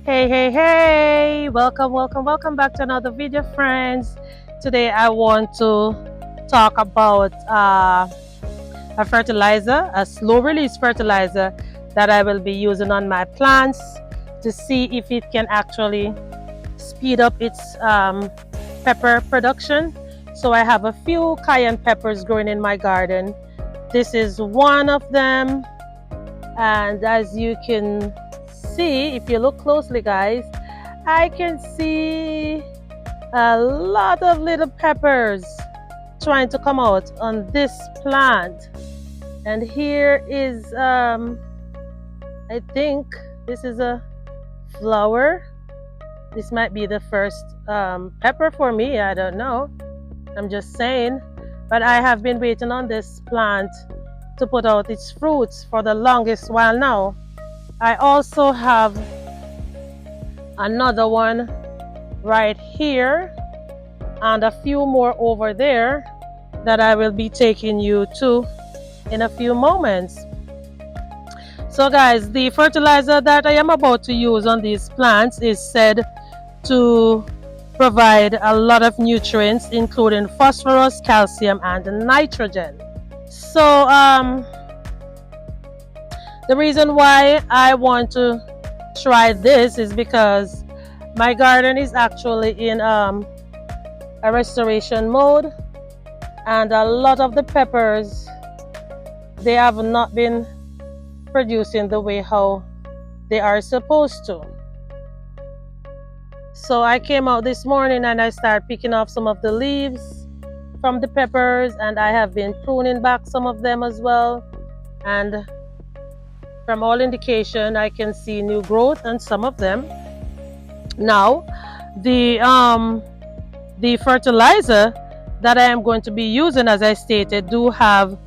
Hey, welcome back to another video, friends. Today I want to talk about a fertilizer, a slow release fertilizer that I will be using on my plants to see if it can actually speed up its pepper production. So I have a few cayenne peppers growing in my garden. This is one of them, and as you can see, if you look closely, guys, I can see a lot of little peppers trying to come out on this plant. And here is I think this is a flower. This might be the first pepper for me, I don't know, I'm just saying. But I have been waiting on this plant to put out its fruits for the longest while now. I also have another one right here and a few more over there that I will be taking you to in a few moments. So guys, the fertilizer that I am about to use on these plants is said to provide a lot of nutrients, including phosphorus, calcium, and nitrogen. So the reason why I want to try this is because my garden is actually in a restoration mode, and a lot of the peppers, they have not been producing the way how they are supposed to. So I came out this morning and I started picking off some of the leaves from the peppers, and I have been pruning back some of them as well, and from all indication I can see new growth on some of them. Now the fertilizer that I am going to be using, as I stated, do have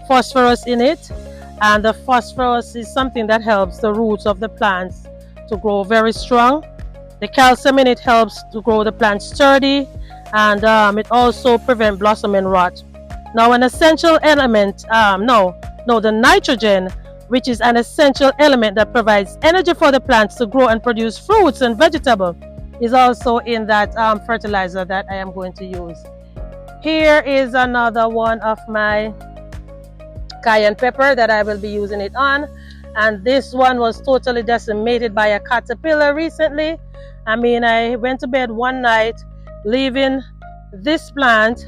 phosphorus in it, and the phosphorus is something that helps the roots of the plants to grow very strong. The calcium in it helps to grow the plant sturdy, and it also prevents blossoming rot. Now an essential element, the nitrogen, which is an essential element that provides energy for the plants to grow and produce fruits and vegetables, is also in that fertilizer that I am going to use. Here is another one of my cayenne pepper that I will be using it on, and this one was totally decimated by a caterpillar recently. I mean, I went to bed one night leaving this plant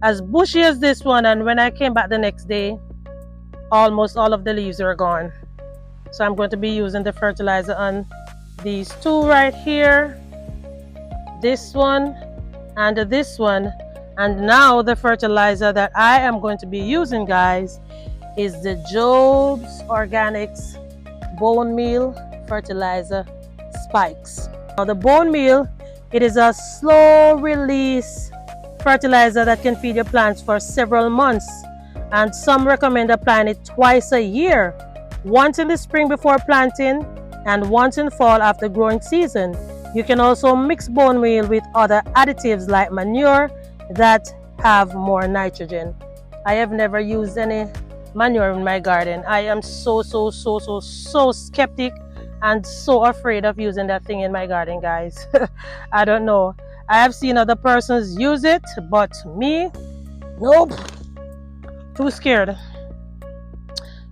as bushy as this one, and when I came back the next day, almost all of the leaves are gone. So I'm going to be using the fertilizer on these two right here, this one and this one. And now the fertilizer that I am going to be using, guys, is the Job's Organics bone meal fertilizer spikes. Now the bone meal, it is a slow release fertilizer that can feed your plants for several months, and some recommend applying it twice a year, once in the spring before planting and once in fall after growing season. You can also mix bone meal with other additives like manure that have more nitrogen. I have never used any manure in my garden. I am so skeptic and so afraid of using that thing in my garden, guys. I don't know. I have seen other persons use it, but me, nope, too scared.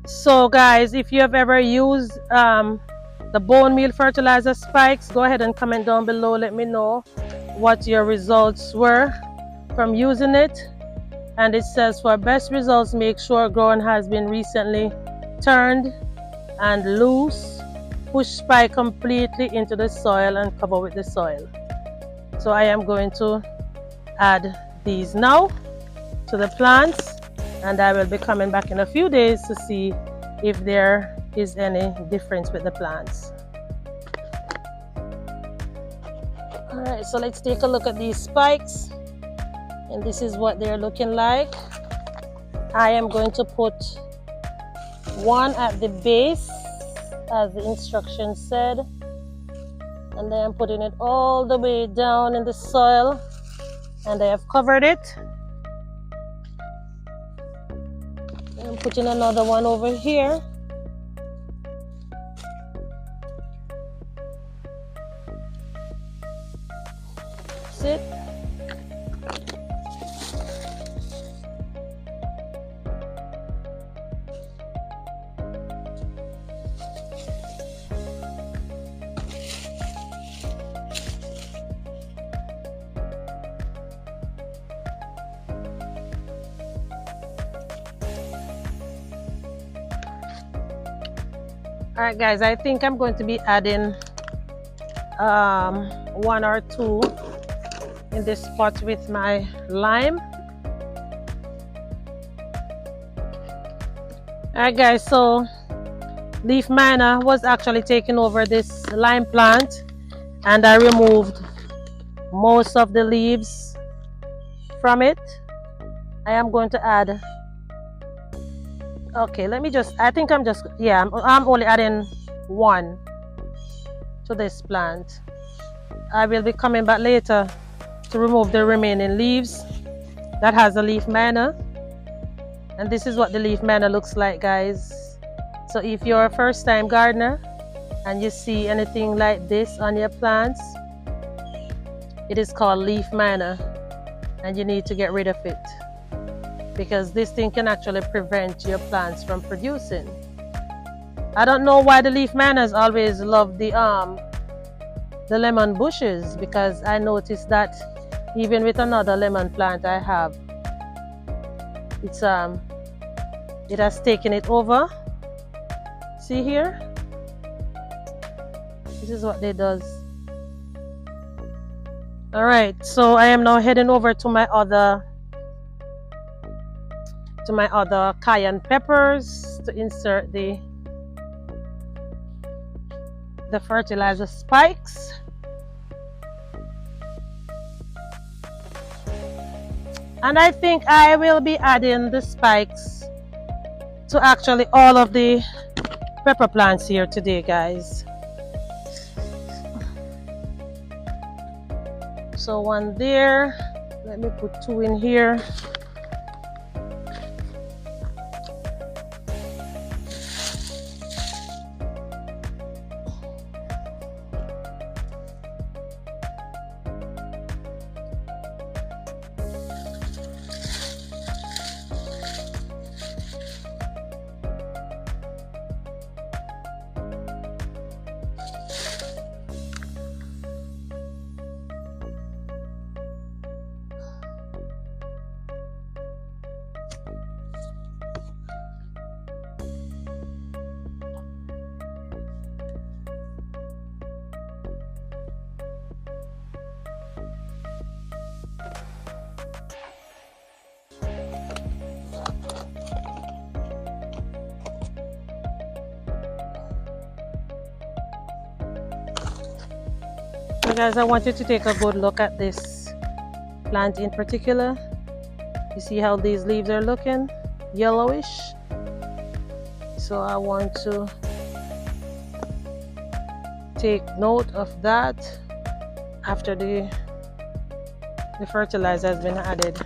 So guys, if you have ever used the bone meal fertilizer spikes, go ahead and comment down below. Let me know what your results were from using it. And it says, for best results, make sure ground has been recently turned and loose. Push spike completely into the soil and cover with the soil. So I am going to add these now to the plants, and I will be coming back in a few days to see if there is any difference with the plants. Alright, so let's take a look at these spikes, and this is what they're looking like. I am going to put one at the base as the instructions said, and then I'm putting it all the way down in the soil, and I have covered it. I'm putting another one over here, it. All right, guys, I think I'm going to be adding one or two in this pot with my lime. All right, guys, so leaf miner was actually taking over this lime plant, and I removed most of the leaves from it. I am going to add, okay, let me just, I think I'm just, yeah, I'm only adding one to this plant. I will be coming back later to remove the remaining leaves that has a leaf miner. And this is what the leaf miner looks like, guys. So if you're a first time gardener and you see anything like this on your plants, it is called leaf miner, and you need to get rid of it, because this thing can actually prevent your plants from producing. I don't know why the leaf miners always love the lemon bushes, because I noticed that even with another lemon plant I have, it has taken it over. See here? This is what they does. All right, so I am now heading over to my other cayenne peppers to insert the fertilizer spikes. And I think I will be adding the spikes to actually all of the pepper plants here today, guys. So one there, let me put two in here. So guys, I want you to take a good look at this plant in particular. You see how these leaves are looking? Yellowish. So I want to take note of that after the fertilizer has been added.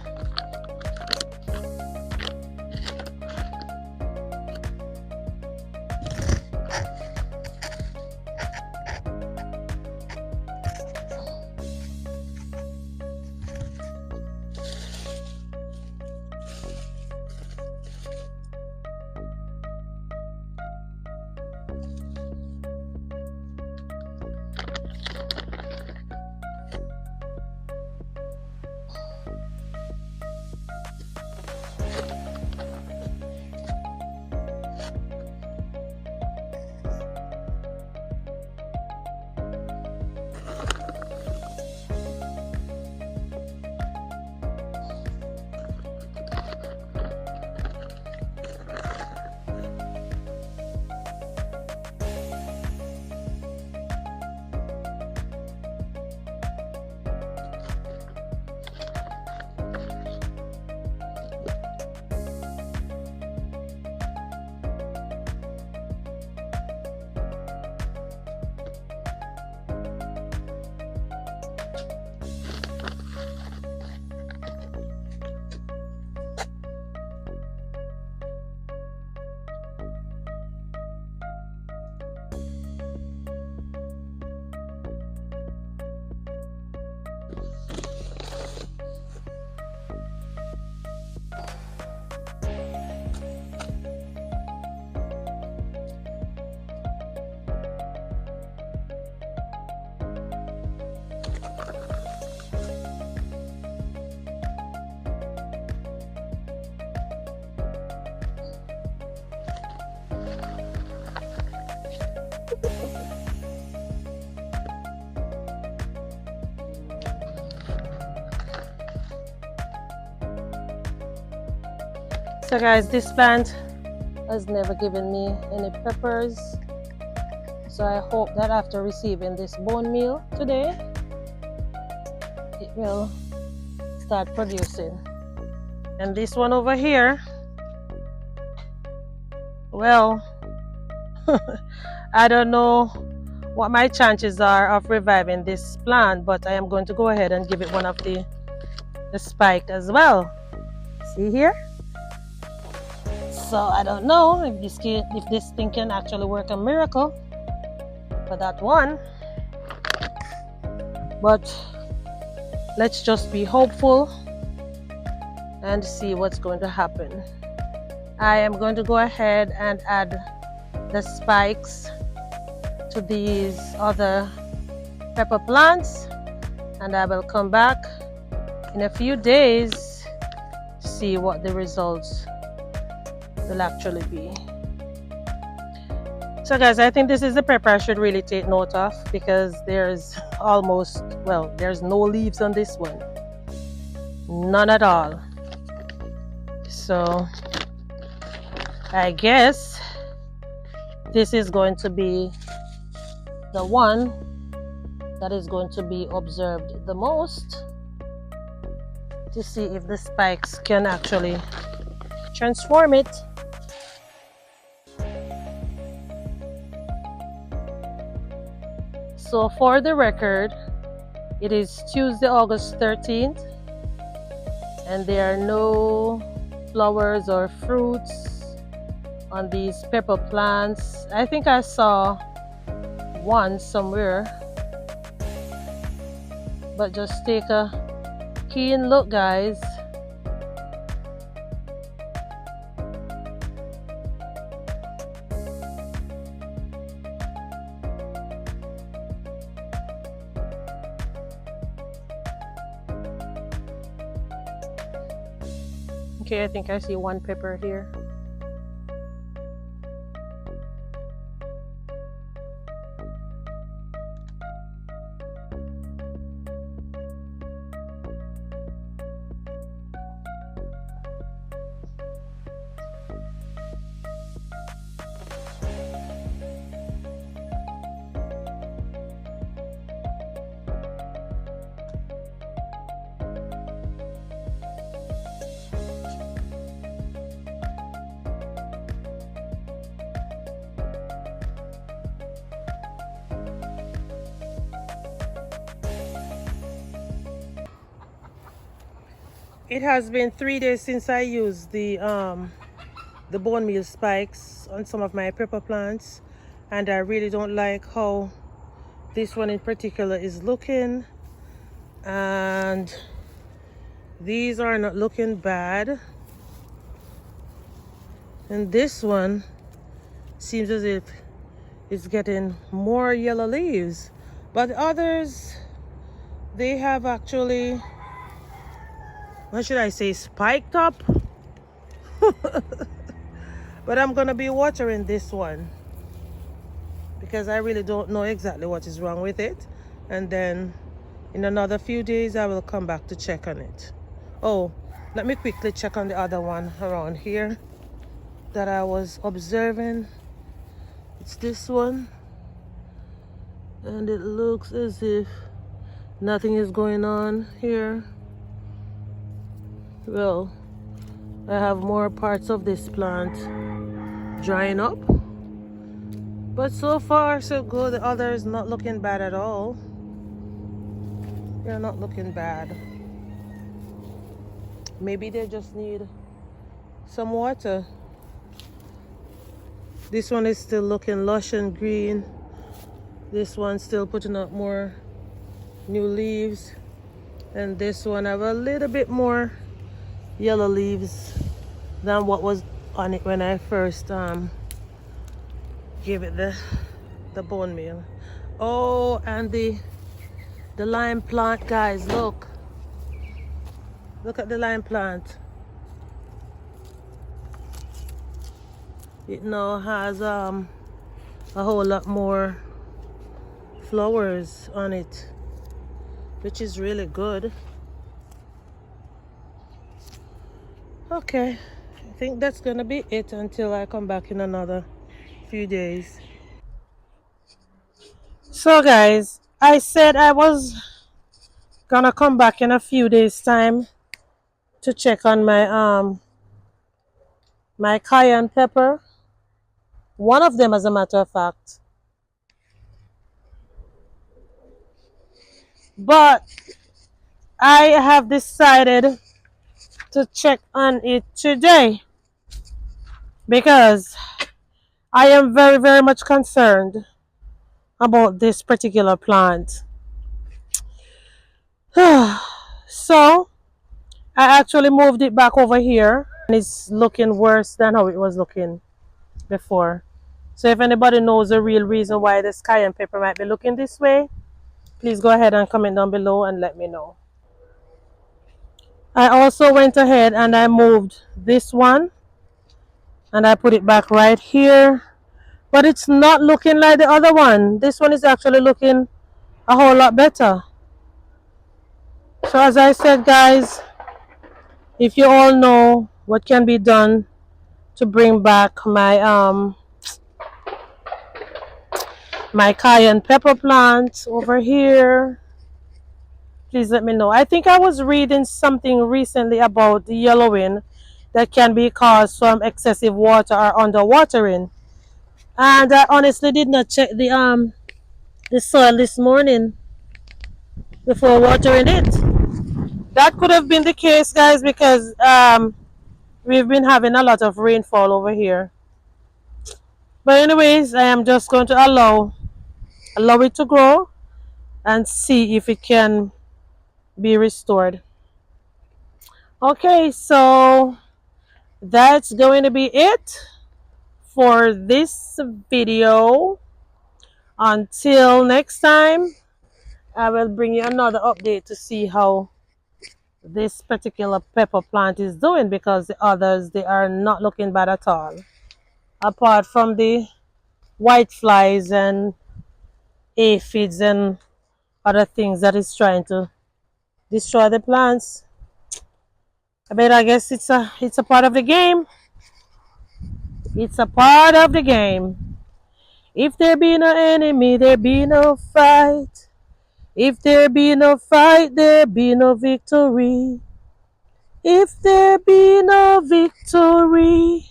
So guys, this plant has never given me any peppers, so I hope that after receiving this bone meal today, it will start producing. And this one over here, well, I don't know what my chances are of reviving this plant, but I am going to go ahead and give it one of the spike as well. See here? So I don't know if this thing can actually work a miracle for that one, but let's just be hopeful and see what's going to happen. I am going to go ahead and add the spikes to these other pepper plants, and I will come back in a few days to see what the results will actually be. So guys, I think this is the pepper I should really take note of, because there's there's no leaves on this one, none at all. So I guess this is going to be the one that is going to be observed the most, to see if the spikes can actually transform it. So for the record, it is Tuesday, August 13th, and there are no flowers or fruits on these pepper plants. I think I saw one somewhere, but just take a keen look, guys. Okay, I think I see one pepper here. It has been 3 days since I used the bone meal spikes on some of my pepper plants, and I really don't like how this one in particular is looking, and these are not looking bad, and this one seems as if it's getting more yellow leaves, but others, they have actually, what should I say, spiked up. But I'm gonna be watering this one because I really don't know exactly what is wrong with it, and then in another few days I will come back to check on it. Oh, let me quickly check on the other one around here that I was observing. It's this one, and it looks as if nothing is going on here. Well, I have more parts of this plant drying up, but so far so good. The other is not looking bad at all. They're not looking bad. Maybe they just need some water. This one is still looking lush and green. This one's still putting up more new leaves, and this one have a little bit more yellow leaves than what was on it when I first gave it the bone meal. Oh, and the lime plant, guys, look at the lime plant. It now has a whole lot more flowers on it, which is really good. Okay, think that's gonna be it until I come back in another few days. So guys, I said I was gonna come back in a few days time to check on my cayenne pepper. One of them, as a matter of fact. But I have decided to check on it today because I am very, very much concerned about this particular plant. So I actually moved it back over here and it's looking worse than how it was looking before. So if anybody knows the real reason why this cayenne pepper might be looking this way, please go ahead and comment down below and let me know. I also went ahead and I moved this one and I put it back right here. But it's not looking like the other one. This one is actually looking a whole lot better. So as I said, guys, if you all know what can be done to bring back my cayenne pepper plant over here, please let me know. I think I was reading something recently about the yellowing that can be caused from excessive water or underwatering. And I honestly did not check the soil this morning before watering it. That could have been the case, guys, because we've been having a lot of rainfall over here. But anyways, I am just going to allow it to grow and see if it can be restored. Okay, so that's going to be it for this video. Until next time, I will bring you another update to see how this particular pepper plant is doing, because the others, they are not looking bad at all, apart from the white flies and aphids and other things that is trying to destroy the plants. But I guess it's a part of the game. It's a part of the game. If there be no enemy, there be no fight. If there be no fight, there be no victory. If there be no victory,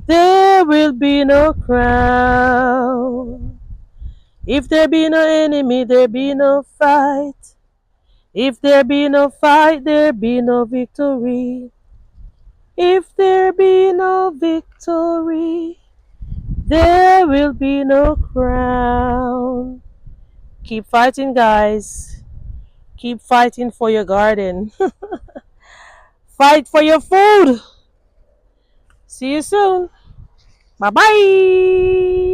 there will be no crown. If there be no enemy, there be no fight. If there be no fight, there be no victory. If there be no victory, there will be no crown. Keep fighting, guys. Keep fighting for your garden. Fight for your food. See you soon. Bye-bye.